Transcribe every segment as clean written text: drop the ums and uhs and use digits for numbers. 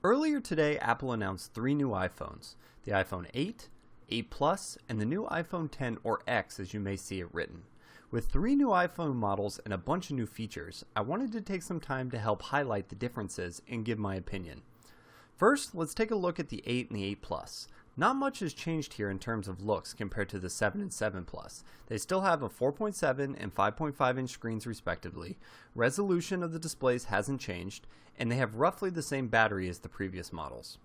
Earlier today, Apple announced three new iPhones: the iPhone 8, 8 Plus, and the new iPhone 10 or X as you may see it written. With three new iPhone models and a bunch of new features, I wanted to take some time to help highlight the differences and give my opinion. First, let's take a look at the 8 and the 8 Plus. Not much has changed here in terms of looks compared to the 7 and 7 Plus. They still have a 4.7 and 5.5 inch screens respectively, resolution of the displays hasn't changed, and they have roughly the same battery as the previous models.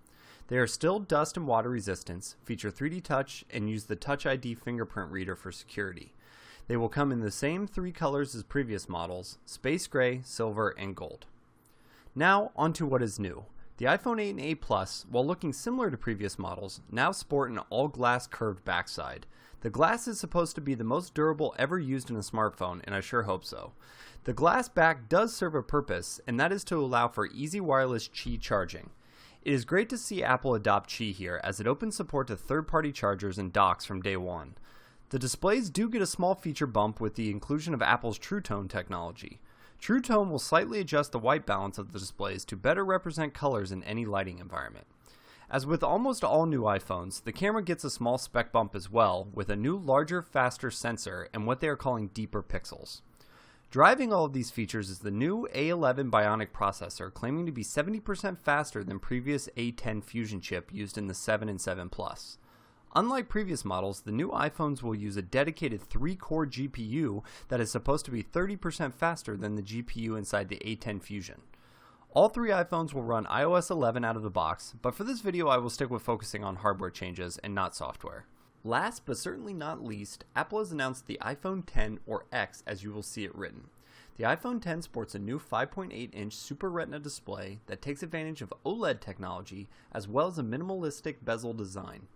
They are still dust and water resistant, feature 3D touch, and use the Touch ID fingerprint reader for security. They will come in the same three colors as previous models: space gray, silver, and gold. Now, onto what is new. The iPhone 8 and 8 Plus, while looking similar to previous models, now sport an all-glass curved backside. The glass is supposed to be the most durable ever used in a smartphone, and I sure hope so. The glass back does serve a purpose, and that is to allow for easy wireless Qi charging. It is great to see Apple adopt Qi here, as it opens support to third-party chargers and docks from day one. The displays do get a small feature bump with the inclusion of Apple's True Tone technology. True Tone will slightly adjust the white balance of the displays to better represent colors in any lighting environment. As with almost all new iPhones, the camera gets a small spec bump as well, with a new larger, faster sensor and what they are calling deeper pixels. Driving all of these features is the new A11 Bionic processor, claiming to be 70% faster than previous A10 Fusion chip used in the 7 and 7 Plus. Unlike previous models, the new iPhones will use a dedicated 3-core GPU that is supposed to be 30% faster than the GPU inside the A10 Fusion. All three iPhones will run iOS 11 out of the box, but for this video I will stick with focusing on hardware changes and not software. Last but certainly not least, Apple has announced the iPhone 10 or X as you will see it written. The iPhone 10 sports a new 5.8-inch Super Retina display that takes advantage of OLED technology as well as a minimalistic bezel design.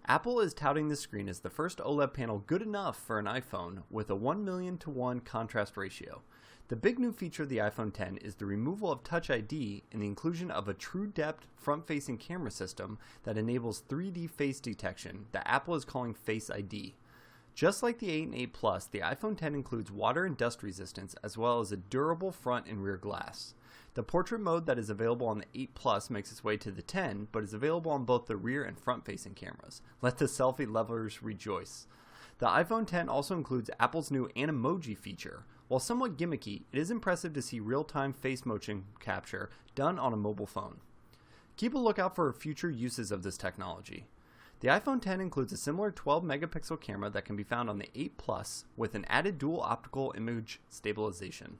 Apple is touting this screen as the first OLED panel good enough for an iPhone with a 1,000,000:1 contrast ratio. The big new feature of the iPhone 10 is the removal of Touch ID and the inclusion of a true depth front-facing camera system that enables 3D face detection that Apple is calling Face ID. Just like the 8 and 8 Plus, the iPhone 10 includes water and dust resistance as well as a durable front and rear glass. The portrait mode that is available on the 8 Plus makes its way to the 10, but is available on both the rear and front-facing cameras. Let the selfie lovers rejoice. The iPhone 10 also includes Apple's new Animoji feature. While somewhat gimmicky, it is impressive to see real-time face motion capture done on a mobile phone. Keep a lookout for future uses of this technology. The iPhone 10 includes a similar 12-megapixel camera that can be found on the 8 Plus with an added dual optical image stabilization.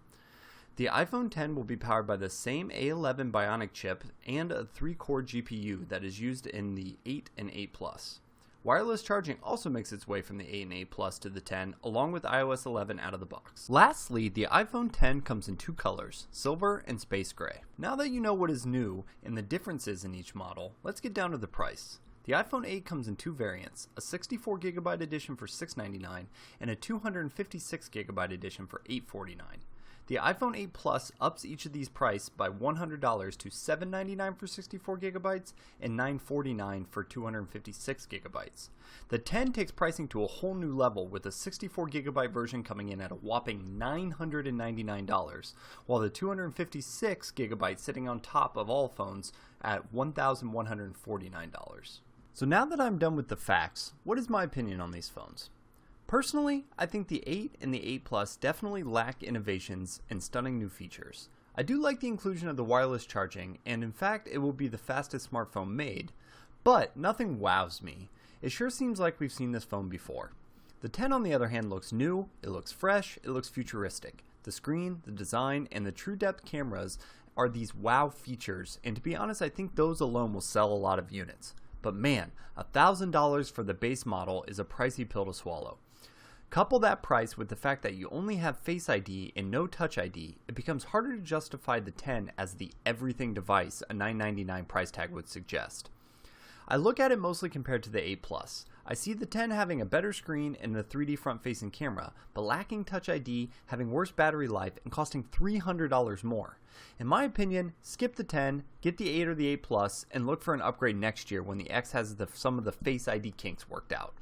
The iPhone 10 will be powered by the same A11 Bionic chip and a 3-core GPU that is used in the 8 and 8 Plus. Wireless charging also makes its way from the 8 and 8 Plus to the 10, along with iOS 11 out of the box. Lastly, the iPhone 10 comes in two colors, silver and space gray. Now that you know what is new and the differences in each model, let's get down to the price. The iPhone 8 comes in two variants, a 64GB edition for $699 and a 256GB edition for $849. The iPhone 8 Plus ups each of these prices by $100 to $799 for 64GB and $949 for 256GB. The 10 takes pricing to a whole new level, with a 64GB version coming in at a whopping $999, while the 256GB sitting on top of all phones at $1,149. So now that I'm done with the facts, what is my opinion on these phones? Personally, I think the 8 and the 8 Plus definitely lack innovations and stunning new features. I do like the inclusion of the wireless charging, and in fact it will be the fastest smartphone made, but nothing wows me. It sure seems like we've seen this phone before. The 10 on the other hand looks new, it looks fresh, it looks futuristic. The screen, the design, and the true depth cameras are these wow features, and to be honest I think those alone will sell a lot of units. But man, $1,000 for the base model is a pricey pill to swallow. Couple that price with the fact that you only have Face ID and no Touch ID, it becomes harder to justify the 10 as the everything device a $999 price tag would suggest. I look at it mostly compared to the 8 Plus. I see the 10 having a better screen and a 3D front-facing camera, but lacking Touch ID, having worse battery life, and costing $300 more. In my opinion, skip the 10, get the 8 or the 8 Plus, and look for an upgrade next year when the X has some of the Face ID kinks worked out.